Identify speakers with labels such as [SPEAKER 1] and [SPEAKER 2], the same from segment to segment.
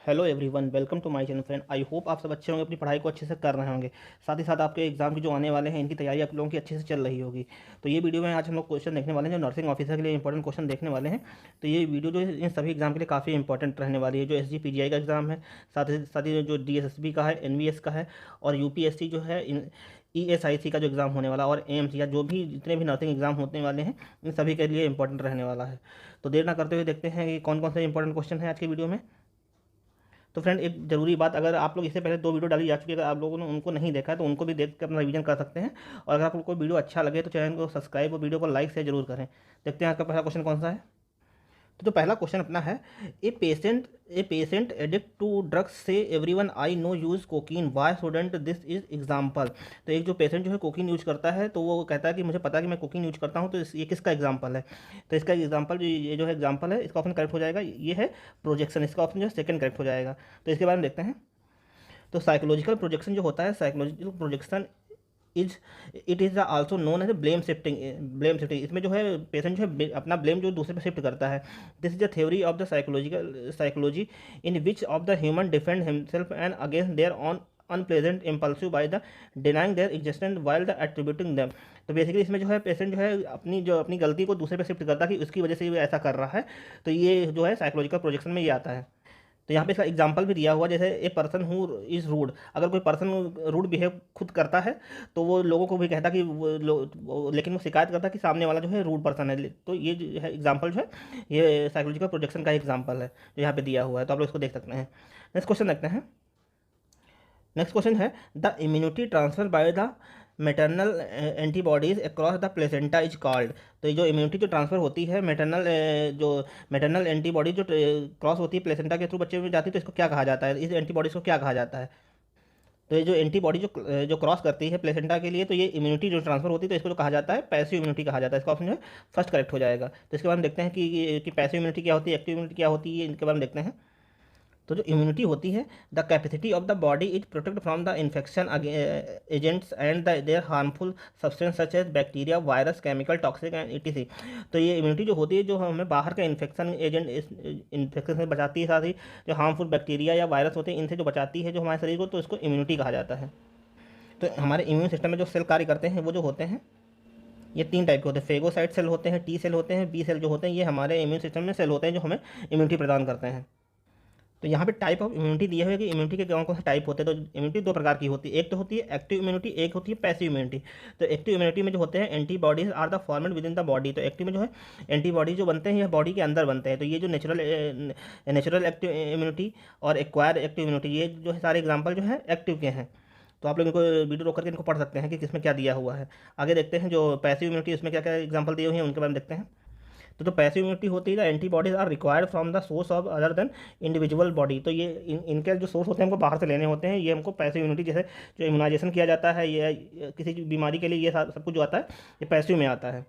[SPEAKER 1] Hello everyone, welcome to my channel friend. I hope आप सब अच्छे होंगे, अपनी पढ़ाई को अच्छे से कर रहे होंगे। साथ ही साथ आपके एग्जाम की जो आने वाले हैं इनकी तैयारी आप लोगों की अच्छे से चल रही होगी। तो ये वीडियो में आज हम लोग क्वेश्चन देखने वाले हैं जो नर्सिंग ऑफिसर के लिए इंपॉर्टेंट क्वेश्चन देखने वाले हैं। तो ये वीडियो जो है इन सभी एग्जाम के लिए काफ़ी इंपॉर्टेंट रहने वाली है। जो SGPGI का एग्ज़ाम है, साथ ही जो DSSB का है, NVS का है और UPSC जो है ESIC का जो एग्ज़ाम होने वाला और AIMS या जो भी जितने भी नर्सिंग एग्जाम होने वाले हैं इन सभी के लिए इंपॉर्टेंट रहने वाला है। तो देर ना करते हुए देखते हैं कि कौन कौन से इंपॉर्टेंट क्वेश्चन हैं आज की वीडियो में। तो फ्रेंड, एक ज़रूरी बात, अगर आप लोग इससे पहले 2 वीडियो डाली जा चुकी है, अगर आप लोगों ने उनको नहीं देखा है तो उनको भी देख कर अपना रिवीजन कर सकते हैं। और अगर आपको कोई वीडियो अच्छा लगे तो चैनल को सब्सक्राइब और वीडियो को लाइक से जरूर करें। देखते हैं आपका पहला क्वेश्चन कौन सा है। तो जो पहला क्वेश्चन अपना है, a patient addict to drugs से everyone I know use cocaine, why student this is example. तो एक जो पेशेंट जो है कोकीन यूज करता है तो वो कहता है कि मुझे पता है कि मैं कोकीन यूज करता हूँ, तो ये किसका एग्जाम्पल है। तो इसका एग्जाम्पल ये जो है एग्जाम्पल है, इसका ऑप्शन करेक्ट हो जाएगा, ये है प्रोजेक्शन। इसका ऑप्शन जो है सेकंड करेक्ट हो जाएगा। तो इसके बारे में देखते हैं। तो साइकोलॉजिकल प्रोजेक्शन जो होता है, psychological projection is it is also known as blame shifting. इसमें जो है पेशेंट जो है अपना ब्लेम जो दूसरे पे शिफ्ट करता है। This is the theory of the psychology in which of the human defend himself and against their on unpleasant impulsive by the denying there existence while the attributing them. तो basically इसमें जो है patient जो है अपनी गलती को दूसरे पे शिफ्ट करता है कि उसकी वजह से वो ऐसा कर रहा है। तो ये जो है साइकोलॉजिकल प्रोजेक्शन में ये आता है। तो यहाँ पे इसका एग्जाम्पल भी दिया हुआ, जैसे a person who is rude. अगर कोई पर्सन रूड बिहेव खुद करता है तो वो लोगों को भी कहता कि लेकिन वो शिकायत करता कि सामने वाला जो है रूड पर्सन है। तो ये जो है एग्जाम्पल जो है ये साइकोलॉजिकल प्रोजेक्शन का एग्जाम्पल है जो यहाँ पे दिया हुआ है। तो आप लोग इसको देख सकते हैं। नेक्स्ट क्वेश्चन देखते हैं। नेक्स्ट क्वेश्चन है, the immunity transfer by the maternal antibodies across the placenta is called. तो ये जो इम्यूनिटी जो ट्रांसफर होती है जो मेटरनल एंटीबॉडी जो क्रॉस होती है प्लेसेंटा के थ्रू बच्चे में जाती है, तो इसको क्या कहा जाता है, इस एंटीबॉडीज को क्या कहा जाता है। तो ये जो एंटीबॉडी जो क्रॉस करती है प्लेसेंटा के लिए, तो ये इम्यूनिटी जो ट्रांसफर होती है तो इसको जो कहा जाता है पैसिव इम्यूनिटी कहा जाता है। इसका ऑप्शन जो है फर्स्ट करेक्ट हो जाएगा। तो इसके बारे में देखते हैं कि पैसिव इम्यूनिटी क्या होती है, एक्टिव इम्यूनिटी क्या होती है, इनके बारे में देखते हैं। तो जो इम्यूनिटी होती है, the capacity of the body is protect from the infection agents and their harmful substance such as bacteria, virus, chemical, toxic and ETC। तो ये इम्यूनिटी जो होती है जो हमें बाहर के इन्फेक्शन से बचाती है, साथ ही जो हार्मफुल बैक्टीरिया या वायरस होते हैं इनसे जो बचाती है जो हमारे शरीर को, तो इसको इम्यूनिटी कहा जाता है। तो हमारे इम्यून सिस्टम में जो सेल कार्य करते हैं वो जो होते हैं ये 3 टाइप के होते हैं। फेगोसाइट सेल होते हैं, T सेल होते हैं, B सेल जो होते हैं ये हमारे इम्यून सिस्टम में सेल होते हैं जो हमें इम्यूनिटी प्रदान करते हैं। तो यहाँ पे टाइप ऑफ इम्यूनिटी दिए हुए कि इम्यूनिटी के कौन कौन से टाइप होते हैं। तो इम्यूनिटी 2 प्रकार की होती है, एक तो होती है एक्टिव इम्यूनिटी, एक होती है पैसिव इम्यूनिटी। तो एक्टिव इम्यूनिटी में जो होते हैं antibodies are the formed within the body. तो एक्टिव में जो है एंटीबॉडी जो बनते हैं ये बॉडी के अंदर बनते हैं। तो ये जो नेचुरल एक्टिव इम्यूनिटी और एक्वायर एक्टिव इम्यूनिटी, ये जो है सारे एग्जाम्पल जो है एक्टिव के हैं। तो आप लोग इनको वीडियो रोक करके इनको पढ़ सकते हैं कि किसमें क्या दिया हुआ है। आगे देखते हैं जो पैसिव इम्यूनिटी उसमें क्या क्या एग्जाम्पल दिए हुए हैं उनके बारे में देखते हैं। तो जो पैसिव इम्यूनिटी होती है, the antibodies are required from the source of other than individual body. तो ये इनके जो सोर्स होते हैं हमको बाहर से लेने होते हैं। ये हमको पैसिव इम्यूनिटी, जैसे जो इम्यूनाइजेशन किया जाता है ये किसी बीमारी के लिए, ये सब कुछ जो आता है ये पैसिव में आता है।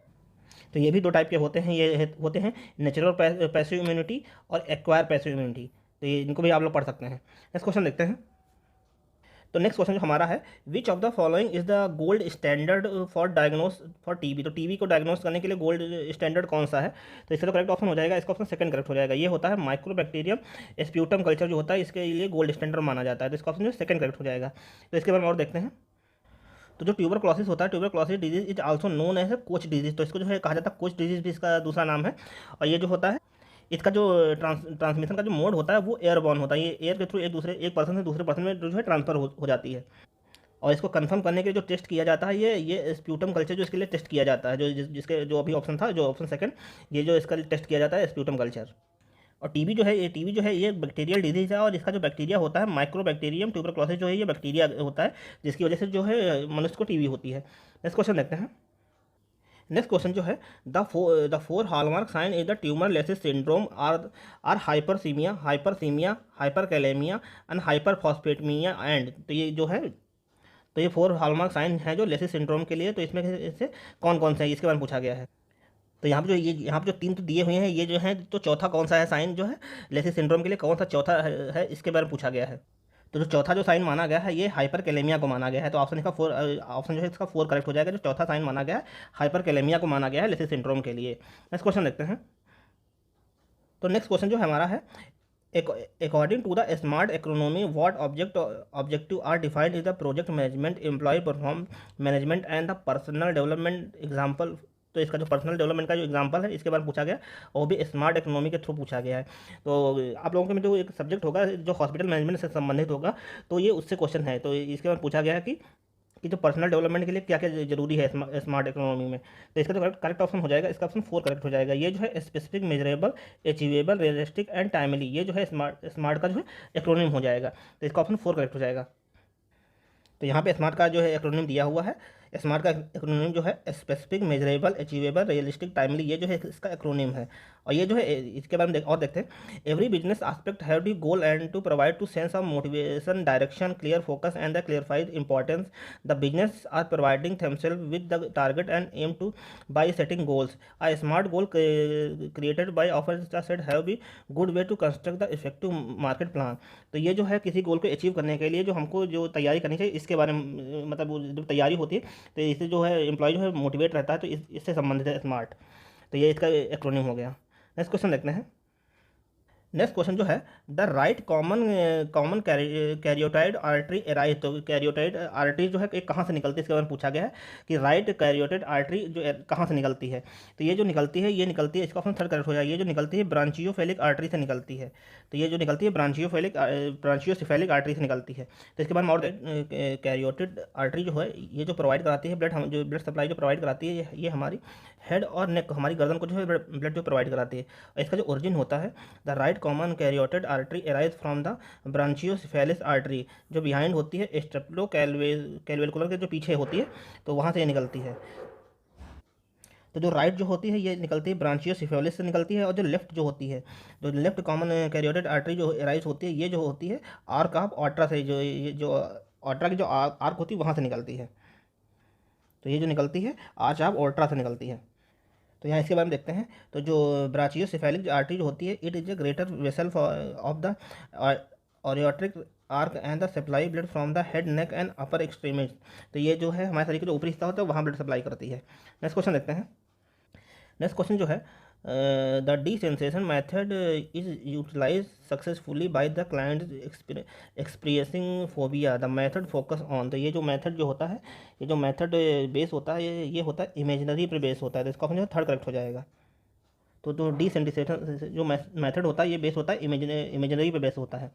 [SPEAKER 1] तो ये भी 2 टाइप के होते हैं, ये होते हैं नेचुरल पैसिव इम्यूनिटी और एक्वायर पैसिव इम्यूनिटी। तो ये इनको भी आप लोग पढ़ सकते हैं। नेक्स्ट क्वेश्चन देखते हैं। तो नेक्स्ट क्वेश्चन जो हमारा है, which of the following is the gold standard for diagnose for TB। तो TB को डायग्नोस करने के लिए गोल्ड स्टैंडर्ड कौन सा है। तो इसका तो करेक्ट ऑप्शन हो जाएगा, इसका ऑप्शन सेकंड करेक्ट हो जाएगा। ये होता है माइक्रोबैक्टीरियम स्प्यूटम कल्चर जो होता है, इसके लिए गोल्ड स्टैंडर्ड माना जाता है। तो इसका ऑप्शन जो सेकंड करेक्ट हो जाएगा। तो इसके बारे में और देखते हैं। तो जो ट्यूबरक्लोसिस होता है, tuberculosis disease is also known as Koch disease. तो इसको जो है कहा जाता है कोच डिजीज भी इसका दूसरा नाम है। और ये जो होता है इसका जो ट्रांसमिशन का जो मोड होता है वो एयरबॉर्न होता है। ये एयर के थ्रू एक पर्सन से दूसरे पर्सन में जो है ट्रांसफर हो जाती है। और इसको कंफर्म करने के लिए जो टेस्ट किया जाता है ये स्प्यूटम कल्चर जो इसके लिए टेस्ट किया जाता है, जिसके जो अभी ऑप्शन था, जो ऑप्शन सेकंड, ये जो इसका टेस्ट किया जाता है स्प्यूटम कल्चर। और टीबी जो है ये बैक्टीरियल डिजीज़ है और इसका जो बैक्टीरिया होता है माइक्रोबैक्टीरियम ट्यूबरक्लोसिस जो है ये बैक्टीरिया होता है, जिसकी वजह से जो है मनुष्य को टीबी होती है। नेक्स्ट क्वेश्चन देखते हैं। नेक्स्ट क्वेश्चन जो है, the four hallmark sign is the tumour lysis syndrome are hyperuricaemia, hyperkalaemia and hyperphosphataemia and. तो ये जो है तो ये 4 हॉलमार्क साइन है जो लेसिस सिंड्रोम के लिए। तो इसमें से कौन कौन से है इसके बारे में पूछा गया है। तो यहाँ पे जो 3 तो दिए हुए हैं, ये जो है तो चौथा कौन सा है साइन जो है लेसिस सिंड्रोम के लिए, कौन सा चौथा है इसके बारे में पूछा गया है। तो जो चौथा जो साइन माना गया है ये हाइपरकैलेमिया को माना गया है। तो ऑप्शन जो है इसका 4 करेक्ट हो जाएगा। जो चौथा साइन माना गया है हाइपरकैलेमिया को माना गया है लेसिस सिंड्रोम के लिए। नेक्स्ट क्वेश्चन देखते हैं। तो नेक्स्ट क्वेश्चन जो हमारा है, According to the SMART economy, what objective are defined is the project management, employee performance management and the personal development example। तो इसका जो पर्सनल डेवलपमेंट का जो एग्जांपल है इसके बारे में पूछा गया, और वो भी स्मार्ट इकोनॉमी के थ्रू पूछा गया है। तो आप लोगों के में जो एक सब्जेक्ट होगा जो हॉस्पिटल मैनेजमेंट से संबंधित होगा, तो ये उससे क्वेश्चन है। तो इसके बारे में पूछा गया है कि जो पर्सनल डेवलपमेंट के लिए क्या क्या जरूरी है स्मार्ट इकोनॉमी में। तो इसका जो करेक्ट ऑप्शन हो जाएगा, इसका ऑप्शन 4 करेक्ट हो जाएगा। ये जो है specific, measurable, achievable, realistic and timely, ये जो है स्मार्ट का जो है एक्रोनिम हो जाएगा। तो इसका ऑप्शन 4 करेक्ट हो जाएगा। तो यहाँ पे स्मार्ट का जो है एक्रोनिम दिया हुआ है। स्मार्ट का एक्रोनिम जो है specific, measurable, achievable, realistic, timely, ये जो है इसका एक्रोनिम है। और ये जो है इसके बारे में और देखते हैं। Every business aspect have the goal and to provide to sense of motivation, direction, clear focus and the clarified importance. The business are providing themselves with the target and aim to by setting goals. A smart goal created by offers the set have be good way to construct the effective market plan। तो ये जो है किसी गोल को achieve करने के लिए जो हमको जो तैयारी करनी चाहिए, इसके बारे में मतलब जो तैयारी होती है, तो इससे जो है एम्प्लॉय जो है मोटिवेट रहता है। तो इससे संबंधित है स्मार्ट। तो ये इसका एक्रोनिम हो गया। नेक्स्ट क्वेश्चन देखते हैं। नेक्स्ट क्वेश्चन जो है, the right common carotid artery arise. तो कैरियोटाइड आर्टरी जो है एक कहाँ से निकलती है, इसके बारे में पूछा गया है कि राइट कैरियोटाइड आर्टरी जो कहाँ से निकलती है। तो ये जो निकलती है, ये निकलती है, इसका ऑप्शन 3 करेक्ट हो जाएगा। ये जो निकलती है ब्रांचियोफेलिक आर्टरी से निकलती है। तो ये जो निकलती है ब्रांचियोसेफेलिक आर्टरी से निकलती है। तो इसके बाद में और कैरियोटिड आर्टरी जो है ये जो प्रोवाइड कराती है ब्लड, जो ब्लड सप्लाई जो प्रोवाइड कराती है, ये हमारी हेड और नेक, हमारी गर्दन को जो है ब्लड जो प्रोवाइड कराती है। और इसका जो ओरिजिन होता है, the right common carotid artery arise from the brachiocephalic artery, जो बिहाइंड होती है स्टेप्लो कैलवेकुलर के जो पीछे होती है, तो वहाँ से ये निकलती है। तो जो राइट जो होती है ये निकलती है ब्रांचियोसेफेलिस से निकलती है, और जो लेफ्ट जो होती है, जो लेफ्ट कॉमन कैरियोटिड आर्टरी जो अराइज होती है, ये जो होती है आर्क ऑफ ऑट्रा से, जो ऑट्रा की जो आर्क होती है वहाँ से निकलती है। तो ये जो निकलती है आर्च ऑफ ऑट्रा से निकलती है। तो यहाँ इसके बारे में देखते हैं। तो जो ब्राचियोसेफेलिक आर्टरी जो होती है, it is a greater vessel of the aortic arch and the supply blood from the head, neck and upper extremities. तो ये जो है हमारे शरीर का जो ऊपरी हिस्सा होता है वहाँ ब्लड सप्लाई करती है। नेक्स्ट क्वेश्चन देखते हैं। नेक्स्ट क्वेश्चन जो है, the desensitisation method is utilise successfully by the client experiencing phobia, the method focus on. तो ये जो मेथड जो होता है, ये जो मेथड बेस होता है, ये होता है इमेजिनरी पे बेस होता है। तो इसका ऑप्शन जो है 3 करेक्ट हो जाएगा। तो डिसेंसेशन जो मेथड होता है ये बेस होता है इमेजिनरी पे बेस होता है।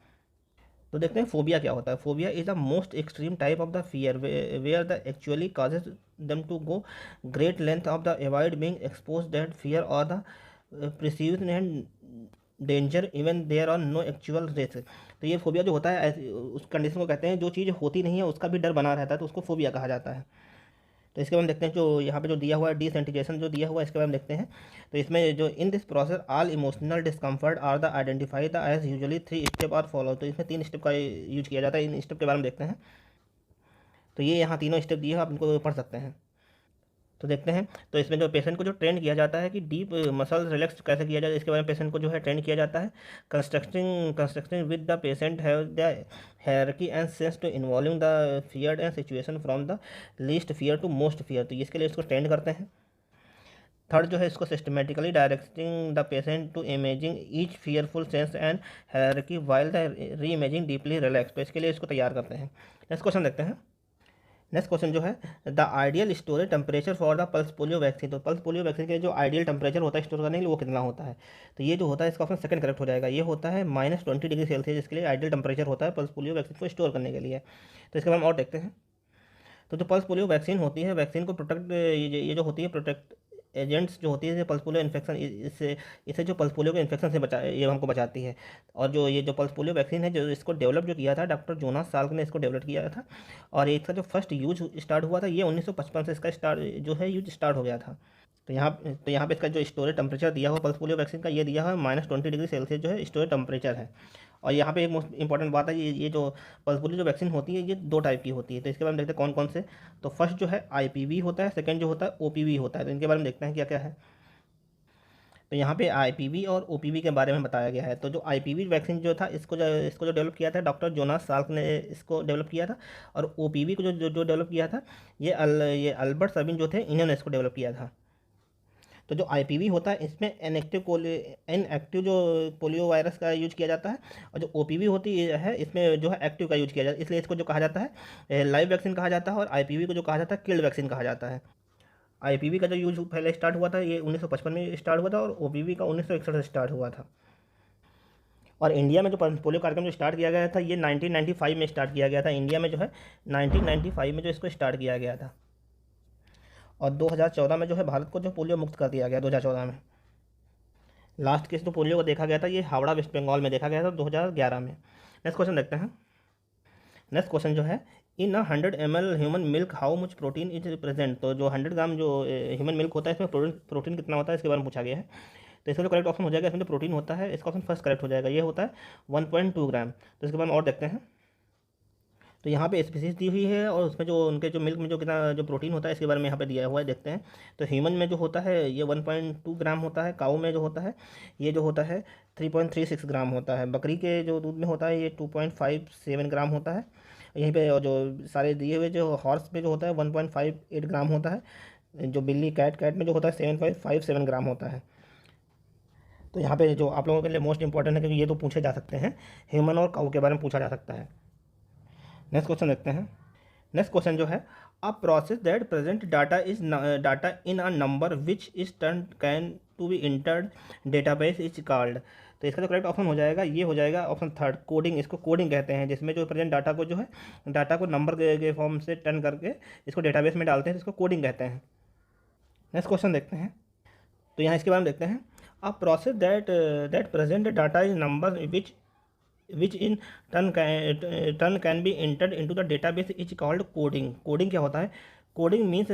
[SPEAKER 1] तो देखते हैं फोबिया क्या होता है। Phobia is the most extreme type of the fear where the actually causes them to go great length of the avoid being expose that fear or the perceived danger even there are no actual risk. तो ये phobia जो होता है उस condition को कहते हैं जो चीज़ होती नहीं है उसका भी डर बना रहता है, तो उसको फोबिया कहा जाता है। तो इसके बारे में देखते हैं। जो यहाँ पे जो दिया हुआ है डिसेंटिजेशन जो दिया हुआ है, इसके बारे में देखते हैं। तो इसमें जो in this process all emotional discomfort are the identify the as usually 3 step are follow. तो इसमें 3 स्टेप का यूज किया जाता है। इन स्टेप के बारे में देखते हैं। तो ये यहाँ तीनों स्टेप दिए हैं, आप इनको पढ़ सकते हैं। तो देखते हैं। तो इसमें जो पेशेंट को जो ट्रेन किया जाता है कि डीप मसल रिलैक्स कैसे किया जाए, इसके बारे में पेशेंट को जो है ट्रेन किया जाता है। Constructing with the patient have the hierarchy and sense to involving the fear and situation from the least fear to most fear. तो इसके लिए इसको ट्रेन करते हैं। थर्ड जो है इसको systematically directing the patient to imaging each fearful sense and hierarchy while the re imaging deeply relax. तो इसके लिए इसको तैयार करते हैं। नेक्स्ट क्वेश्चन देखते हैं। नेक्स्ट क्वेश्चन जो है, the ideal storage temperature for the pulse polio vaccine. तो पल्स पोलियो वैक्सीन के लिए जो आइडियल टेम्परेचर होता है स्टोर करने के लिए वो कितना होता है। तो ये जो होता है इसका ऑप्शन 2 करेक्ट हो जाएगा। ये होता है -20 डिग्री सेल्सियस, इसके लिए आइडियल टेम्परेचर होता है पल्स पोलियो वैक्सीन को स्टोर करने के लिए। तो इसके बाद हम और देखते हैं। तो जो पल्स पोलियो वैक्सीन होती है, वैक्सीन को प्रोटेक्ट, ये जो होती है प्रोटेक्ट एजेंट्स जो होती है पल्स पोलियो इन्फेक्शन, इससे जो पल्स पोलियो के इन्फेक्शन से ये हमको बचाती है। और जो ये जो पल्स पोलियो वैक्सीन है, जो इसको डेवलप जो किया था डॉक्टर जोनास साल्क ने इसको डेवलप किया था। और इसका जो फर्स्ट यूज स्टार्ट हुआ था ये 1955 से इसका यूज स्टार्ट हो गया था। तो यहाँ पे इसका जो स्टोरेज टेम्परेचर दिया हुआ पल्स पोलियो वैक्सीन का ये दिया हुआ है -20 डिग्री सेल्सियस जो है स्टोरेज टेम्परेचर है। और यहाँ पे एक मोस्ट इंपॉर्टेंट बात है, ये जो पल्स पोलियो जो वैक्सीन होती है ये 2 टाइप की होती है। तो इसके बारे में देखते हैं कौन कौन से। तो फर्स्ट जो है IPV होता है, सेकंड जो होता है OPV होता है। तो इनके बारे में देखते हैं क्या क्या है। तो यहाँ पे IPV और OPV के बारे में बताया गया है। तो जो IPV वैक्सीन जो था इसको जो डेवलप किया था डॉक्टर जोनास साल्क ने इसको डेवलप किया था। और OPV को जो डेवलप किया था ये अल्बर्ट साबिन जो थे इन्होंने इसको डेवलप किया था। तो जो IPV होता है इसमें इनएक्टिव जो पोलियो वायरस का यूज किया जाता है, और जो OPV होती है इसमें जो है एक्टिव का यूज किया जाता है, इसलिए इसको जो कहा जाता है लाइव वैक्सीन कहा जाता है, और IPV को जो कहा जाता है किल्ड वैक्सीन कहा जाता है। IPV का जो यूज पहले स्टार्ट हुआ था ये 1955 में स्टार्ट हुआ था, और OPV का 1961 से स्टार्ट हुआ था। और इंडिया में जो पोलियो कार्यक्रम जो स्टार्ट किया गया था ये 1995 में स्टार्ट किया गया था, इंडिया में जो है 1995 में जो इसको स्टार्ट किया गया था। और 2014 में जो है भारत को जो पोलियो मुक्त कर दिया गया 2014 में। लास्ट केस जो पोलियो को देखा गया था ये हावड़ा वेस्ट बंगाल में देखा गया था 2011 में। नेक्स्ट क्वेश्चन देखते हैं। नेक्स्ट क्वेश्चन जो है, इन 100 ml human milk how much protein is present. तो जो 100 ग्राम जो ह्यूमन मिल्क होता है इसमें प्रोटीन कितना होता है इसके बारे में पूछा गया है। तो इसका जो करेक्ट ऑप्शन हो जाएगा, इसमें जो प्रोटीन होता है इसका ऑप्शन फर्स्ट करेक्ट हो जाएगा, ये होता है 1.2 ग्राम। तो इसके बारे में और देखते हैं। तो यहाँ पे स्पीसीज दी हुई है और उसमें जो उनके जो मिल्क में जो कितना जो प्रोटीन होता है इसके बारे में यहाँ पे दिया हुआ है, देखते हैं। तो ह्यूमन में जो होता है ये 1.2 ग्राम होता है, काऊ में जो होता है ये जो होता है 3.36 ग्राम होता है, बकरी के जो दूध में होता है ये 2.57 ग्राम होता है, यहीं पे जो सारे दिए हुए जो हॉर्स में जो होता है 1.58 ग्राम होता है, जो बिल्ली कैट में जो होता है 7.57 ग्राम होता है। तो यहाँ पे जो आप लोगों के लिए मोस्ट इंपॉर्टेंट है क्योंकि ये तो पूछे जा सकते हैं, ह्यूमन और काऊ के बारे में पूछा जा सकता है। नेक्स्ट क्वेश्चन देखते हैं। नेक्स्ट क्वेश्चन जो है, a process that present data in a number which is turn can to be entered database is called. तो इसका जो करेक्ट ऑप्शन हो जाएगा ये हो जाएगा ऑप्शन थर्ड, कोडिंग। इसको कोडिंग कहते हैं, जिसमें जो प्रेजेंट डाटा को जो है डाटा को नंबर के फॉर्म से टर्न करके इसको डेटाबेस में डालते हैं, इसको कोडिंग कहते हैं। नेक्स्ट क्वेश्चन देखते हैं। तो यहाँ इसके बारे में देखते हैं, अ process that present data is number which in turn can be entered into the database is called coding. Coding क्या होता है? Coding means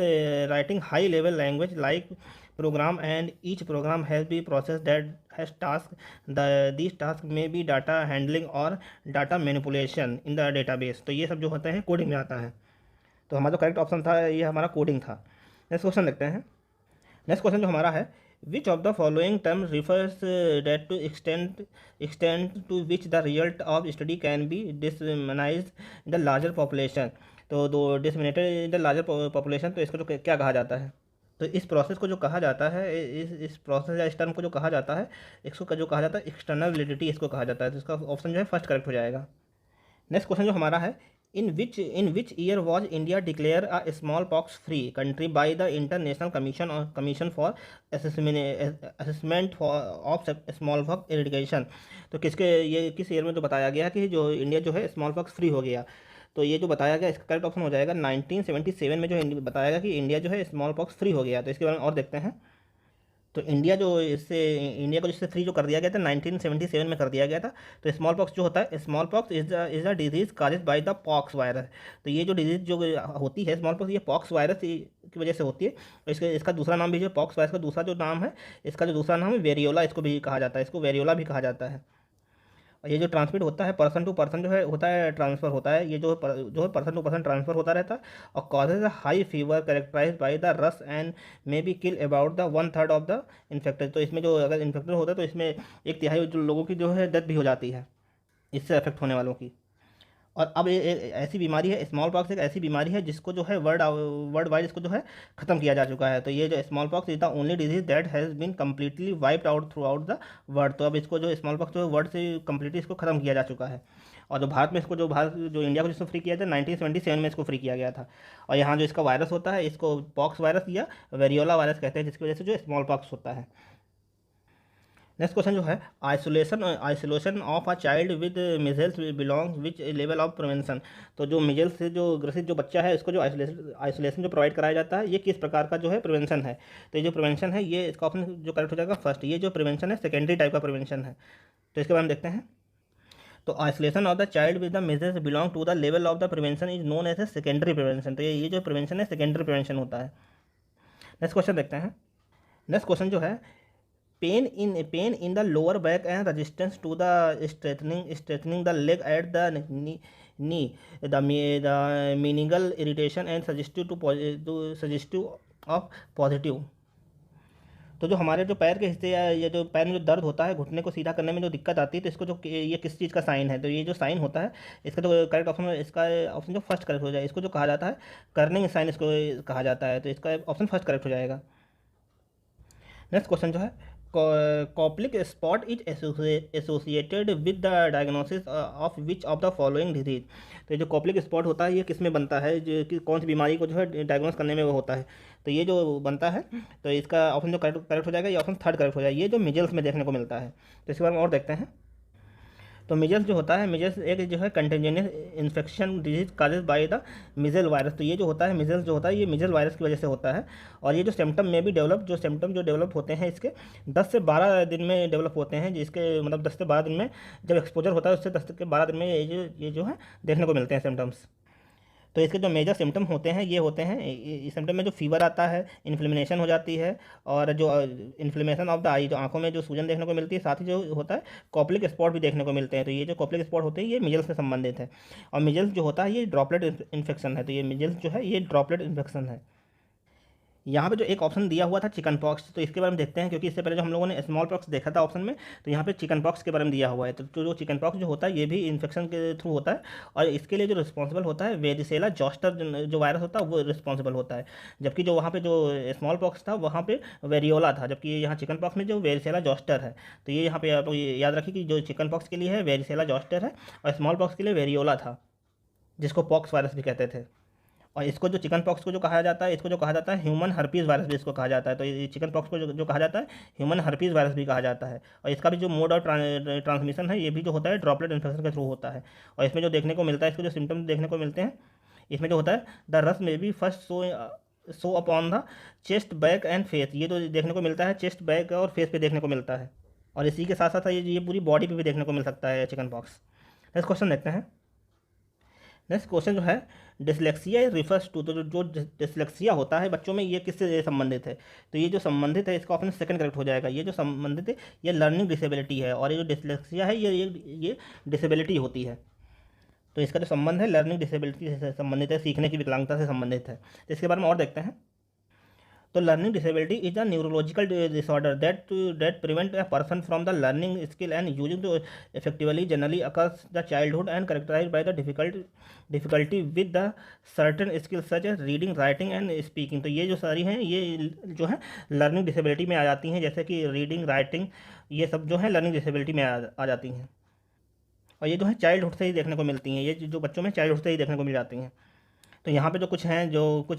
[SPEAKER 1] writing high level language like program and each program has be process that has task. These tasks may be data handling or data manipulation in the database। तो ये सब जो होते हैं coding में आता है। तो हमारा जो करेक्ट ऑप्शन था ये हमारा कोडिंग था। नेक्स्ट क्वेश्चन देखते हैं। नेक्स्ट क्वेश्चन जो हमारा है, which of the following term refers that to extend to which the result of study can be disseminate in the larger population. तो दो disseminated in the larger population, तो इसको जो क्या कहा जाता है? तो इस प्रोसेस को जो कहा जाता है, इस प्रोसेस या इस टर्म को जो कहा जाता है, इसको जो कहा जाता है एक्सटर्नल वैलिडिटी इसको कहा जाता है। तो इसका ऑप्शन जो है फर्स्ट करेक्ट हो जाएगा। नेक्स्ट क्वेश्चन जो हमारा है, in which year was India declare a small pox free country by the international commission for assessment of small pox eradication. तो ये किस ईयर में जो बताया गया कि जो इंडिया जो है स्मॉल पॉक्स फ्री हो गया? तो ये जो बताया गया इसका करेक्ट ऑप्शन हो जाएगा 1977 में जो बताया गया कि इंडिया जो है स्मॉल पॉक्स फ्री हो गया। तो इसके बारे में और देखते हैं। तो इंडिया को जिससे फ्री जो कर दिया गया था 1977 में कर दिया गया था। तो स्मॉल पॉक्स जो होता है, small pox is the disease caused by the pox virus. तो ये जो डिजीज़ जो होती है स्मॉल पॉक्स, ये पॉक्स वायरस की वजह से होती है। इसका दूसरा नाम भी जो पॉक्स वायरस का दूसरा जो नाम है, इसका जो दूसरा नाम है वेरियोला, इसको भी कहा जाता है, इसको वेरियोला भी कहा जाता है। और ये जो ट्रांसमिट होता है पर्सन टू पर्सन जो है होता है, ट्रांसफ़र होता है, ये जो है पर्सन टू पर्सन ट्रांसफ़र होता रहता है, और causes a high fever characterise by the rash and may be kill about the 1/3 of the infected. तो इसमें जो अगर इन्फेक्टेड होता है तो इसमें 1/3 जो लोगों की जो है डेथ भी हो जाती है इससे अफेक्ट होने वालों की। और अब ये ऐसी बीमारी है, स्मॉल पॉक्स एक ऐसी बीमारी है जिसको जो है वर्ल्ड वाइड इसको जो है ख़त्म किया जा चुका है। तो ये जो small pox is the only disease that has been completely wiped out throughout the world. तो अब इसको जो स्मॉल पॉक्स जो है वर्ल्ड से कम्प्लीटली इसको ख़त्म किया जा चुका है। और जो भारत में इसको जो इंडिया को जिसको फ्री किया था 1977 में इसको फ्री किया गया था। और यहाँ जो इसका वायरस होता है इसको पॉक्स वायरस या वेरियोला वायरस कहते हैं, जिसकी वजह से जो स्मॉल पॉक्स होता है। नेक्स्ट क्वेश्चन जो है, isolation of a child with measles belong which level of prevention. तो जो मिजल्स से जो ग्रसित जो बच्चा है इसको जो आइसोलेशन जो प्रोवाइड कराया जाता है, ये किस प्रकार का जो है प्रिवेंशन है? तो ये जो प्रिवेंशन है ये इसका ऑप्शन जो करेक्ट हो जाएगा फर्स्ट। ये जो प्रिवेंशन है सेकेंडरी टाइप का प्रिवेंशन है। तो इसके बारे में देखते हैं। तो isolation of the child with the measles belong to the level of the prevention is known as a secondary prevention. तो ये जो प्रिवेंशन है सेकेंडरी प्रिवेंशन होता है। नेक्स्ट क्वेश्चन देखते हैं। नेक्स्ट क्वेश्चन जो है, pen in the lower back and resistance to the strengthening the leg at the knee, the menial irritation and suggestive of positive। तो जो हमारे जो पैर के हिस्से या ये जो पैर में जो दर्द होता है, घुटने को सीधा करने में जो दिक्कत आती है, तो इसको जो ये किस चीज़ का साइन है? तो ये जो साइन होता है इसका जो करेक्ट ऑप्शन है, इसका ऑप्शन जो फर्स्ट करेक्ट हो जाए, इसको जो कहा जाता है कर्निंग साइन इसको कहा जाता है। तो इसका ऑप्शन फर्स्ट करेक्ट हो जाएगा। नेक्स्ट क्वेश्चन जो है, Koplik spot is associated with the diagnosis of which of the following disease. तो ये जो कॉप्लिक स्पॉट होता है ये किस में बनता है, जो कि कौन सी बीमारी को जो है डायग्नोस करने में वो होता है। तो ये जो बनता है, तो इसका ऑप्शन जो करेक्ट हो जाएगा, ये ऑप्शन थर्ड करेक्ट हो जाएगा। ये जो मिजल्स में देखने को मिलता है, तो इसके बारे में और देखते हैं। तो मिजल्स जो होता है, मिजल्स एक जो है contagious infection disease causes by the measle virus. तो ये जो होता है मिजल्स जो होता है ये मिजल वायरस की वजह से होता है। और ये जो सिम्टम में भी डेवलप, जो सिम्टम जो डेवलप होते हैं इसके 10 से 12 दिन में डेवलप होते हैं, जिसके मतलब 10 से 12 दिन में जब एक्सपोजर होता है उससे 10 से 12 दिन में ये जो है देखने को मिलते हैं सिम्टम्स। तो इसके जो मेजर सिम्टम होते हैं ये होते हैं, इस सिम्टम में जो फीवर आता है, इन्फ्लेमेशन हो जाती है, और जो इन्फ्लेमेशन ऑफ द आई, जो आंखों में जो सूजन देखने को मिलती है, साथ ही जो होता है कॉप्लिक स्पॉट भी देखने को मिलते हैं। तो ये जो कॉप्लिक स्पॉट होते हैं ये मिजल्स से संबंधित है। और मिजल्स जो होता है ये ड्रॉपलेट इन्फेक्शन है। तो ये मिजल्स जो है ये ड्रॉपलेट इन्फेक्शन है। यहाँ पे जो एक ऑप्शन दिया हुआ था चिकन पॉक्स, तो इसके बारे में देखते हैं, क्योंकि इससे पहले जो हम लोगों ने स्मॉल पॉक्स देखा था ऑप्शन में, तो यहाँ पे चिकन पॉक्स के बारे में दिया हुआ है। तो जो चिकन पॉक्स जो होता है ये भी इन्फेक्शन के थ्रू होता है, और इसके लिए जो रिस्पॉन्सिबल होता है वेरिसेला जोस्टर जो वायरस होता है वो रिस्पॉन्सिबल होता है। जबकि जो वहाँ पे जो स्मॉल पॉक्स था वहाँ पे वेरियोला था, जबकि यहाँ चिकन पॉक्स में जो वेरिसेला जोस्टर है। तो ये यहाँ पे आप याद रखिए कि जो चिकन पॉक्स के लिए है वेरिसेला जोस्टर है, और स्मॉल पॉक्स के लिए वेरियोला था, जिसको पॉक्स वायरस भी कहते थे। और इसको जो चिकन पॉक्स को जो कहा जाता है, इसको जो कहा जाता है ह्यूमन हर्पीज़ वायरस भी इसको कहा जाता है। तो ये चिकन पॉक्स को जो कहा जाता है ह्यूमन हर्पीज़ वायरस भी कहा जाता है। और इसका भी जो मोड और ट्रांसमिशन है ये भी जो होता है ड्रॉपलेट इन्फेक्शन के थ्रू होता है। और इसमें जो देखने को मिलता है, इसके जो सिम्टम्स देखने को मिलते हैं, इसमें जो होता है द रस में भी first so upon the chest, back and face. ये जो देखने को मिलता है चेस्ट, बैक और फेस पे देखने को मिलता है, और इसी के साथ साथ ये पूरी बॉडी पे भी देखने को मिल सकता है चिकन पॉक्स। नेक्स्ट क्वेश्चन देखते हैं। नेक्स्ट क्वेश्चन जो है, डिसलेक्सिया रिफर्स टू, तो जो डिसलेक्सिया होता है बच्चों में ये किससे संबंधित है। तो ये जो संबंधित है इसका ऑप्शन सेकंड करेक्ट हो जाएगा। ये जो संबंधित है ये लर्निंग डिसेबिलिटी है, और ये जो डिसलेक्सिया है ये डिसेबिलिटी होती है। तो इसका जो संबंध है लर्निंग डिसेबिलिटी से संबंधित है, सीखने की विकलांगता से संबंधित है। तो इसके बारे में और देखते हैं। तो learning disability is a neurological disorder that prevent a person from the learning skill and using the effectively, generally occurs the childhood and characterize by the difficulty with the certain skills such as reading, writing and speaking. तो ये जो सारी हैं ये जो है learning disability में आ जाती हैं, जैसे कि रीडिंग, राइटिंग, ये सब जो है लर्निंग डिसेबिलिटी में आ जाती हैं। और ये जो है चाइल्डहुड से ही देखने को मिलती हैं, ये जो बच्चों में चाइल्डहुड से ही देखने को मिल जाती हैं। तो यहाँ पे जो कुछ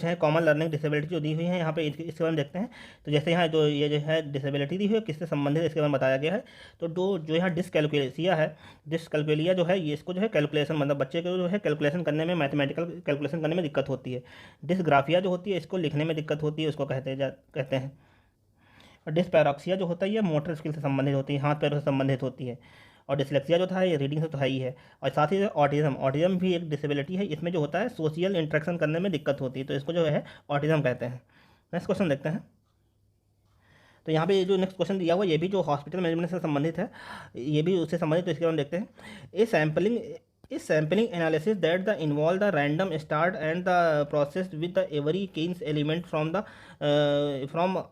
[SPEAKER 1] हैं कॉमन लर्निंग डिसेबिलिटी जो दी हुई है यहाँ पे इसके बारे में देखते हैं। तो जैसे यहाँ जो ये जो है डिसेबिलिटी दी हुई है किससे संबंधित है इसके बारे में बताया गया है। तो जो यहाँ डिसकैलकुलेसिया है, डिसकैलकुलिया जो है ये इसको जो है कैलकुलेशन, मतलब बच्चे को जो है कैलकुलेशन करने में, मैथमेटिकल कैलकुलेशन करने में दिक्कत होती है। डिसग्राफिया जो होती है इसको लिखने में दिक्कत होती है, उसको कहते हैं। और डिसपैरोक्सिया जो होता है ये मोटर स्किल से संबंधित होती है, हाथ पैरों से संबंधित होती है। और डिसलेक्सिया जो था ये रीडिंग से तो है ही है। और साथ ही ऑटिज्म भी एक डिसेबिलिटी है, इसमें जो होता है सोशल इंटरेक्शन करने में दिक्कत होती है, तो इसको जो है ऑटिज्म कहते हैं। नेक्स्ट क्वेश्चन देखते हैं। तो यहाँ पे ये जो नेक्स्ट क्वेश्चन दिया हुआ ये भी जो हॉस्पिटल मैनेजमेंट से संबंधित है, ये भी उससे संबंधित, तो इसके बारे में देखते हैं। A sampling analysis that the involve the random start and the process with the every केन्स एलिमेंट फ्रॉम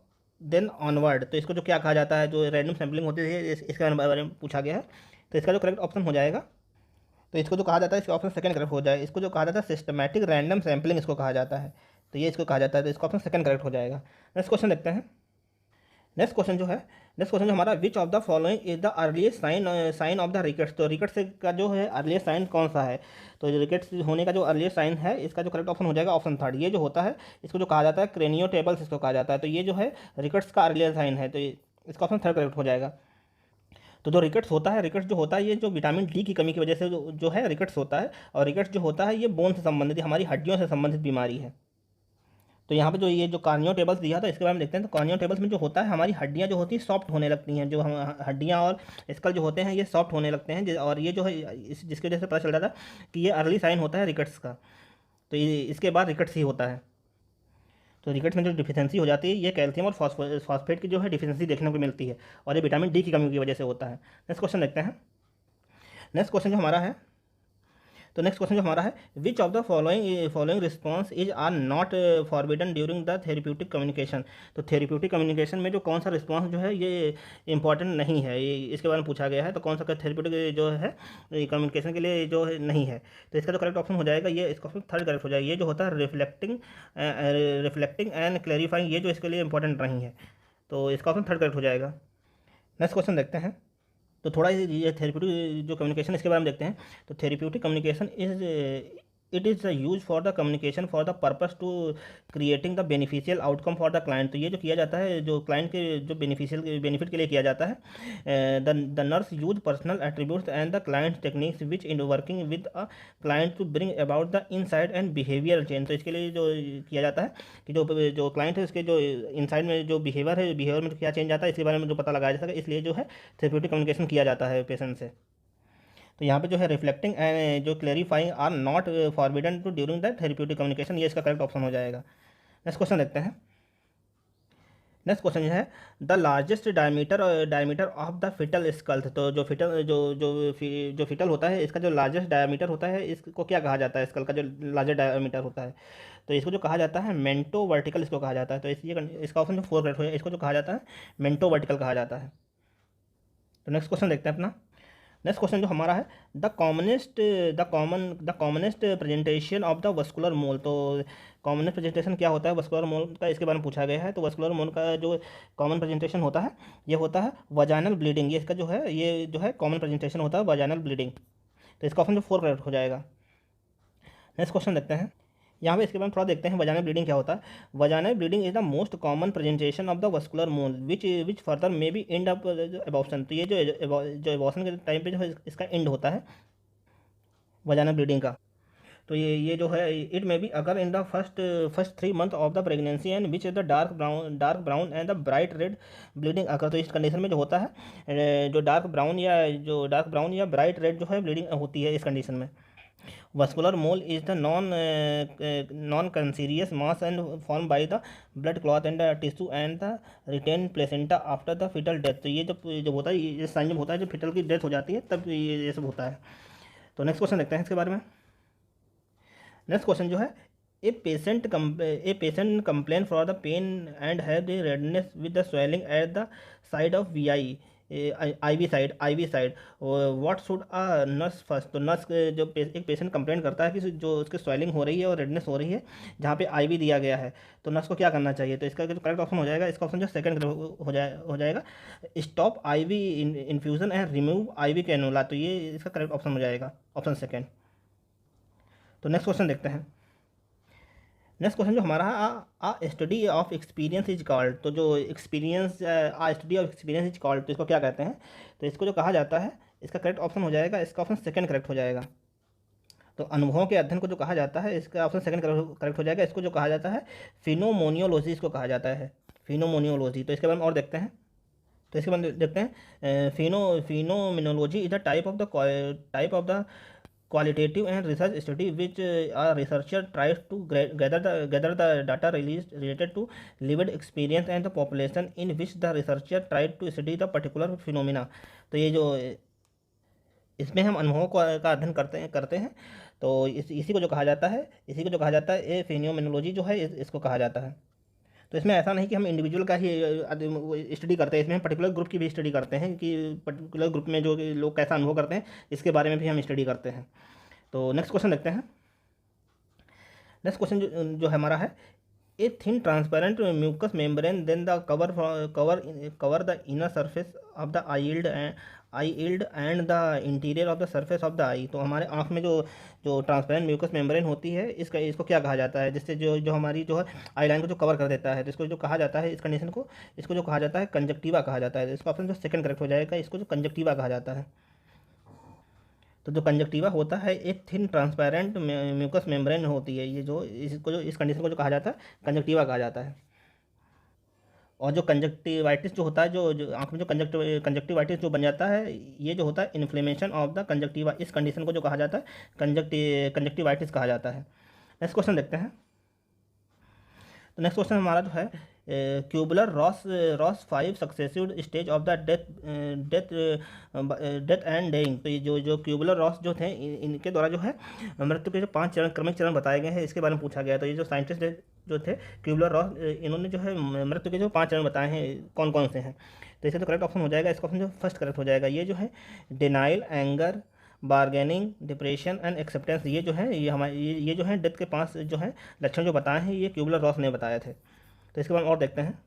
[SPEAKER 1] देन ऑनवर्ड। तो इसको जो क्या कहा जाता है, जो रैंडम सैम्पलिंग होती है इसके बारे में पूछा गया है। तो इसका जो करेक्ट ऑप्शन हो जाएगा, तो इसको जो कहा जाता है इसका ऑप्शन सेकंड करेक्ट हो जाए। इसको जो कहा जाता है सिस्टमैटिक रैंडम सैम्पलिंग इसको कहा जाता है, तो ये इसको कहा जाता है, तो इसका ऑप्शन सेकंड करेक्ट हो जाएगा। नेक्स्ट क्वेश्चन देखते हैं। नेक्स्ट क्वेश्चन जो हमारा, which of the following is the earliest sign of the rickets. तो रिकेट्स का जो है अर्लीस्ट साइन कौन सा है, तो रिकेट्स होने का जो अर्लीस्ट साइन है इसका जो करेक्ट ऑप्शन हो जाएगा ऑप्शन थर्ड। ये जो होता है इसको जो कहा जाता है क्रेनियोटेबल्स इसको कहा जाता है, तो ये जो है रिकेट्स का अर्लीस्ट साइन है, तो इसका ऑप्शन थर्ड करेक्ट हो जाएगा। तो जो रिकेट्स होता है, रिकेट्स जो होता है ये जो विटामिन डी की कमी की वजह से जो है रिकेट्स होता है, और रिकेट्स जो होता है ये बोन से संबंधित, हमारी हड्डियों से संबंधित बीमारी है। तो यहाँ पे जो ये जो कार्नियो टेबल्स दिया था इसके बारे में देखते हैं। तो कार्नियो टेबल्स में जो होता है हमारी हड्डियाँ जो होती हैं सॉफ्ट होने लगती हैं, जो हम हड्डियाँ और स्कल जो होते हैं ये सॉफ्ट होने लगते हैं, और ये जो है जिसकी वजह से पता चल रहा था कि ये अर्ली साइन होता है रिकेट्स का। तो इसके बाद रिकेट्स ही होता है। तो रिकेट्स में जो डिफिशेंसी हो जाती है ये कैल्शियम और फॉस्फेट की जो है डिफिशेंसी देखने को मिलती है, और ये विटामिन डी की कमी की वजह से होता है। नेक्स्ट क्वेश्चन देखते हैं। नेक्स्ट क्वेश्चन जो हमारा है, तो नेक्स्ट क्वेश्चन जो हमारा है, which of the following response is are not forbidden during the therapeutic communication. तो थेरेप्यूटिक कम्युनिकेशन में जो कौन सा रिस्पॉन्स जो है ये इंपॉर्टेंट नहीं है, ये इसके बारे में पूछा गया है। तो कौन सा थेरेप्यूटिक जो है कम्युनिकेशन के लिए जो है नहीं है, तो इसका जो करेक्ट ऑप्शन हो जाएगा ये, इसका ऑप्शन थर्ड करेक्ट हो जाएगा। ये जो होता है रिफ्लेक्टिंग एंड क्लैरिफाइंग, ये जो इसके लिए इंपॉर्टेंट नहीं है। तो इसका ऑप्शन थर्ड करेक्ट हो जाएगा। नेक्स्ट क्वेश्चन देखते हैं। तो थोड़ा ये थेरेप्यूटिक जो कम्युनिकेशन इसके बारे में देखते हैं। तो therapeutic communication is it is use for the communication for the purpose to creating the beneficial outcome for the client. तो ये जो किया जाता है जो क्लाइंट के जो बेनिफिशियल बेनिफिट के लिए किया जाता है। The nurse use personal attributes and the client techniques which in working with a client to bring about the inside and behaviour change. तो इसके लिए जो किया जाता है कि जो क्लाइंट है उसके जो इनसाइड में जो बिहेवियर है, बिहेवियर में क्या चेंज आता है इसके बारे में जो पता लगाया जा सके, इसलिए जो है थेरेप्यूटिक कम्युनिकेशन किया जाता है पेशेंट से। तो यहाँ पे जो है रिफ्लेक्टिंग एंड जो clarifying are not forbidden to during the therapeutic communication, ये इसका करेक्ट ऑप्शन हो जाएगा। नेक्स्ट क्वेश्चन देखते हैं। नेक्स्ट क्वेश्चन जो है the largest diameter of the foetal skull. तो जो फिटल जो फिटल होता है इसका जो लार्जेस्ट डायमीटर होता है इसको क्या कहा जाता है, स्कल का जो लार्जेस्ट डायमीटर होता है तो इसको जो कहा जाता है मेंटो वर्टिकल इसको कहा जाता है। तो इसका ऑप्शन जो फोर करेक्ट हो जाएगा, इसको जो कहा जाता है मेंटो वर्टिकल कहा जाता है। तो नेक्स्ट क्वेश्चन देखते हैं अपना। नेक्स्ट क्वेश्चन जो हमारा है the commonest presentation of the vascular mole. तो कॉमनेस्ट प्रेजेंटेशन क्या होता है वस्कुलर मोल का, इसके बारे में पूछा गया है। तो वस्कुलर मोल का जो कॉमन प्रेजेंटेशन होता है ये होता है वजाइनल ब्लीडिंग। ये इसका जो है ये जो है कॉमन प्रेजेंटेशन होता है वजाइनल ब्लीडिंग। तो इसका ऑप्शन जो फोर करेक्ट हो जाएगा। नेक्स्ट क्वेश्चन देखते हैं। यहाँ पे इसके बारे में थोड़ा देखते हैं वजाइनल ब्लीडिंग क्या होता है। Vaginal bleeding is the most common presentation of the vascular mole which further may be and up abortion. तो ये जो एबॉर्शन के टाइम पे जो है इसका एंड होता है वजाइनल ब्लीडिंग का। तो ये जो है इट मे बी अगर in the first 3 month of the pregnancy and which is the dark brown and the bright red bleeding अगर। तो इस कंडीशन में जो होता है जो डार्क ब्राउन या ब्राइट रेड जो है ब्लीडिंग होती है इस कंडीशन में। Vascular mole is the non-cancerous mass and formed by the blood clot and the tissue and the retained placenta after the fetal death। तो ये जब होता है ये साइन जब होता है जब फिटल की डेथ हो जाती है तब ये सब होता है। तो नेक्स्ट क्वेश्चन देखते हैं इसके बारे में। नेक्स्ट क्वेश्चन जो है a patient complain for the pain and have the redness with the swelling at the side of IV side what should a nurse first. तो नर्स जो एक पेशेंट कंप्लेंट करता है कि जो उसके स्वेलिंग हो रही है और रेडनेस हो रही है जहाँ पे IV दिया गया है तो नर्स को क्या करना चाहिए। तो इसका जो करेक्ट ऑप्शन हो जाएगा इसका ऑप्शन जो सेकंड हो जाएगा stop IV infusion and remove IV cannula. तो ये इसका करेक्ट ऑप्शन हो जाएगा ऑप्शन सेकेंड। तो नेक्स्ट क्वेश्चन देखते हैं। नेक्स्ट क्वेश्चन जो हमारा है study of experience is called. तो जो study of experience is called तो इसको क्या कहते हैं। तो इसको जो कहा जाता है इसका करेक्ट ऑप्शन हो जाएगा इसका ऑप्शन सेकंड करेक्ट हो जाएगा। तो अनुभवों के अध्ययन को जो कहा जाता है इसका ऑप्शन सेकंड करेक्ट हो जाएगा। इसको जो कहा जाता है फिनोमोनियोलॉजी इसको कहा जाता है फिनोमोनियोलॉजी। तो इसके बारे में और देखते हैं। तो इसके बाद देखते हैं phenomenology is the type of the qualitative and research study which a researcher tries to gather the data related to lived experience and the population in which the researcher tried to study the particular phenomena। तो ये जो इसमें हम अनुभवों का अध्ययन करते हैं तो इसी को जो कहा जाता है ये फिनोमिनोलॉजी जो है इसको कहा जाता है। तो इसमें ऐसा नहीं कि हम इंडिविजुअल का ही स्टडी करते हैं, इसमें हम पर्टिकुलर ग्रुप की भी स्टडी करते हैं कि पर्टिकुलर ग्रुप में जो लोग कैसा अनुभव करते हैं इसके बारे में भी हम स्टडी करते हैं। तो नेक्स्ट क्वेश्चन देखते हैं। नेक्स्ट क्वेश्चन जो हमारा है a thin transparent mucous membrane then the cover the inner surface of the eye and the interior of the surface of the eye. तो हमारे आँख में जो ट्रांसपेरेंट म्यूकस मेम्ब्रेन होती है इसको क्या कहा जाता है जिससे जो हमारी जो है आई लाइन को जो कवर कर देता है तो इसको जो कहा जाता है इस कंडीशन को इसको जो कहा जाता है कंजक्टिवा कहा जाता है। इसका ऑप्शन जो सेकंड करेक्ट हो जाएगा इसको जो कंजक्टिवा कहा जाता है। तो जो कंजक्टिवा होता है एक थिन ट्रांसपेरेंट म्यूकस मेम्ब्रेन होती है ये जो इस कंडीशन को जो कहा जाता है कंजक्टिवा कहा जाता है। और जो कंजक्टिवाइटिस जो होता है जो आँख में जो कंजक्टिवाइटिस जो बन जाता है ये जो होता है इन्फ्लेमेशन ऑफ द कंजक्टिवा, इस कंडीशन को जो कहा जाता है कंजक्टिवाइटिस कहा जाता है। नेक्स्ट क्वेश्चन देखते हैं। तो नेक्स्ट क्वेश्चन हमारा जो है Kubler Ross 5 successive stage of the death and dying. तो ये जो क्यूबुलर रॉस जो थे इनके द्वारा जो है मृत्यु के जो 5 क्रमिक चरण बताए गए हैं इसके बारे में पूछा गया। तो ये जो साइंटिस्ट जो थे क्यूबुलर रॉस इन्होंने जो है मृत्यु के जो 5 चरण बताए हैं कौन कौन से हैं। तो इसका तो करेक्ट ऑप्शन हो जाएगा इसका ऑप्शन जो फर्स्ट करेक्ट हो जाएगा। ये जो है denial, anger, bargaining, depression and acceptance ये जो है ये जो है डेथ के 5 जो है लक्षण जो बताए हैं ये क्यूबुलर रॉस ने बताए थे। तो इसके बाद और देखते हैं।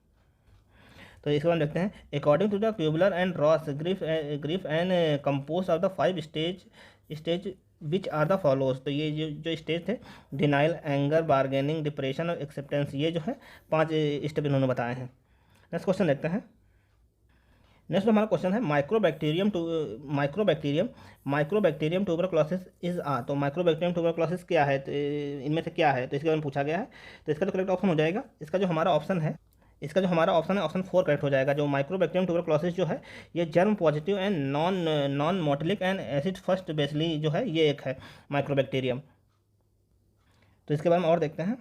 [SPEAKER 1] तो इसके बाद देखते हैं, according to the Kubler and Ross grief and compose of the 5 stage which are the follows. तो ये जो स्टेज थे, डिनाइल, एंगर, बार्गेनिंग, डिप्रेशन और एक्सेप्टेंस, ये जो है 5 स्टेप इन्होंने बताए हैं। नेक्स्ट क्वेश्चन देखते हैं। नेक्स्ट हमारा क्वेश्चन है, माइक्रोबैक्टीरियम ट्यूबरक्लोसिस इज तो माइक्रोबैक्टीरियम ट्यूबरक्लोसिस क्या है, तो इनमें से क्या है, तो इसके बारे में पूछा गया है। तो इसका जो करेक्ट ऑप्शन हो जाएगा, इसका जो हमारा ऑप्शन है ऑप्शन 4 करेक्ट हो जाएगा। जो माइक्रोबैक्टीरियम ट्यूबरक्लोसिस जो है, ये germ positive and non motilic and acid fast bacilli जो है, ये एक है माइक्रोबैक्टीरियम। तो इसके बारे में और देखते हैं।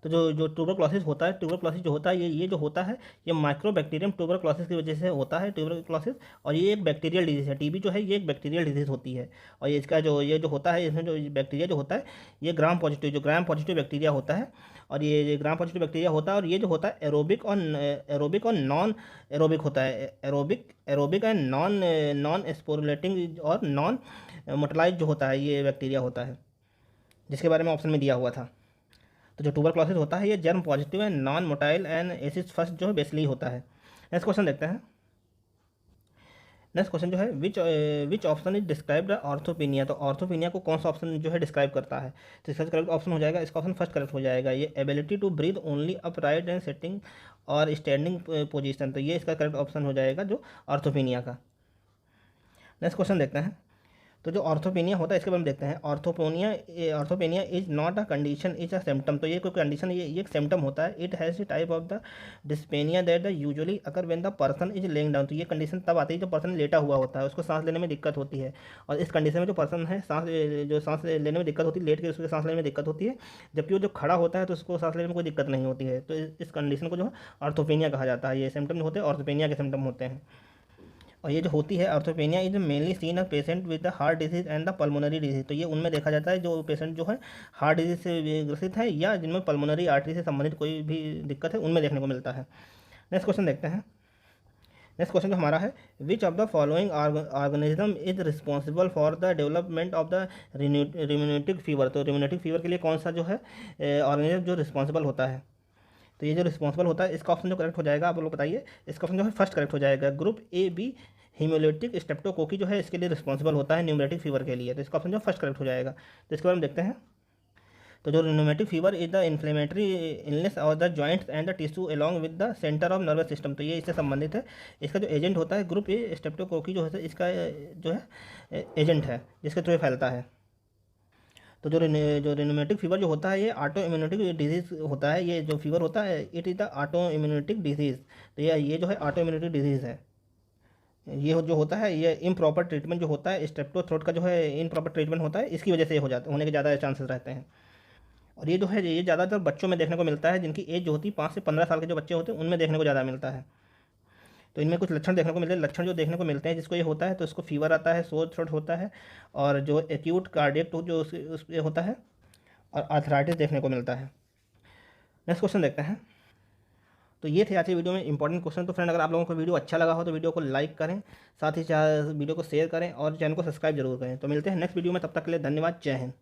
[SPEAKER 1] तो जो ट्यूबरक्लोसिस होता है, ट्यूबरक्लोसिस जो होता है, ये जो होता है, ये माइक्रोबैक्टीरियम ट्यूबरक्लोसिस की वजह से होता है ट्यूबरक्लोसिस। और ये एक बैक्टीरियल डिजीज़ है। टीबी जो है ये एक बैक्टीरियल डिजीज़ होती है। और ये इसका जो होता है, इसमें जो बैक्टीरिया जो होता है, ये ग्राम पॉजिटिव बैक्टीरिया होता है। और ये ग्राम पॉजिटिव बैक्टीरिया होता है। और ये जो होता है एरोबिक और नॉन एरोबिक होता है। एरोबिक एंड नॉन स्पोरुलेटिंग और नॉन मोटिलाइज जो होता है, ये बैक्टीरिया होता है, जिसके बारे में ऑप्शन में दिया हुआ था। तो जो ट्यूबरक्लोसिस होता है, ये जर्म पॉजिटिव है, non motile and acid first जो है बेसली होता है। नेक्स्ट क्वेश्चन देखते हैं। नेक्स्ट क्वेश्चन जो है, which option is describe the orthopnoea. तो ऑर्थोपेनिया को कौन सा ऑप्शन जो है डिस्क्राइब करता है, तो इसका करेक्ट ऑप्शन हो जाएगा, इसका ऑप्शन फर्स्ट करेक्ट हो जाएगा, ये ability to breathe only upright and sitting और स्टैंडिंग पोजिशन। तो ये इसका करेक्ट ऑप्शन हो जाएगा जो ऑर्थोपेनिया का। नेक्स्ट क्वेश्चन देखते हैं। तो जो ऑर्थोपेनिया होता है, इसके बारे में देखते हैं। Orthopnoea is not a condition, is a symptom. तो ये कोई कंडीशन, ये एक सिम्टम होता है। It has the type of the dyspnoea that the usually occur when the person is laying down. तो ये कंडीशन तब आती है जब पर्सन लेटा हुआ होता है, उसको सांस लेने में दिक्कत होती है। और इस कंडीशन में जो पर्सन है, सांस लेने में दिक्कत होती है, लेट के उसको सांस लेने में दिक्कत होती है। जबकि वो जो खड़ा होता है तो उसको सांस लेने में कोई दिक्कत नहीं होती है। तो इस कंडीशन को जो है ऑर्थोपेनिया कहा जाता है। ये सिम्टम जो होते हैं ऑर्थोपेनिया के सिम्टम होते हैं। और ये जो होती है orthopnoea is mainly seen a patient with the heart disease and the pulmonary disease. तो ये उनमें देखा जाता है जो पेशेंट जो है हार्ट डिजीज से ग्रसित है या जिनमें पल्मोनरी आर्टरी से संबंधित कोई भी दिक्कत है, उनमें देखने को मिलता है। नेक्स्ट क्वेश्चन देखते हैं। नेक्स्ट क्वेश्चन जो हमारा है, which of the following organism is responsible for the development of the rheumatic fever. तो रिम्यूनेटिक फीवर के लिए कौन सा जो है ऑर्गेनिज्म जो रिस्पॉन्सिबल होता है। तो ये जो रिस्पॉन्सिबल होता है, इसका ऑप्शन जो करेक्ट हो जाएगा, आप लोग बताइए। इसका ऑप्शन जो है फर्स्ट करेक्ट हो जाएगा, group A B haemolytic streptococci जो है इसके लिए रिस्पॉन्सिबल होता है न्यूमरेटिक फीवर के लिए। तो इसका ऑप्शन जो फर्स्ट करेक्ट हो जाएगा। तो इसके बारे में देखते हैं। तो जो rheumatic fever is the inflammatory illness of the joints and the tissue along with the centre of nervous system. तो ये इससे संबंधित है। इसका जो एजेंट होता है ग्रुप ए स्ट्रेप्टोकोकी जो है, इसका जो है एजेंट है जिसके थ्रू फैलता है। तो जो रिन्यूमेटिक फीवर जो होता है, ये ऑटो इम्यूनिटिक डिजीज़ होता है। ये जो फीवर होता है, it is the auto immunitic disease. तो ये जो है ऑटो इम्यूनिटिक डिजीज़ है। ये जो होता है, ये इम्प्रॉपर ट्रीटमेंट जो होता है, स्ट्रेप्टो थ्रोट का जो है इम्प्रॉपर ट्रीटमेंट होता है, इसकी वजह से होने के ज़्यादा चांसेस रहते हैं। और ये जो है, ये ज़्यादातर बच्चों में देखने को मिलता है, जिनकी एज जो होती है 5 से 15 साल के जो बच्चे होते हैं, उनमें देखने को ज़्यादा मिलता है। तो इनमें कुछ लक्षण देखने को मिलते हैं। लक्षण जो देखने को मिलते हैं, जिसको ये होता है, तो उसको फीवर आता है, सोर थ्रोट होता है, और जो एक्यूट कार्डियक जो उसके होता है, और आर्थराइटिस देखने को मिलता है। नेक्स्ट क्वेश्चन देखते हैं। तो ये थे आज की वीडियो में इंपॉर्टेंट क्वेश्चन। तो फ्रेंड, अगर आप लोगों को वीडियो अच्छा लगा हो तो वीडियो को लाइक करें, साथ ही वीडियो को शेयर करें और चैनल को सब्सक्राइब जरूर करें। तो मिलते हैं नेक्स्ट वीडियो में, तब तक के लिए धन्यवाद। जय हिंद।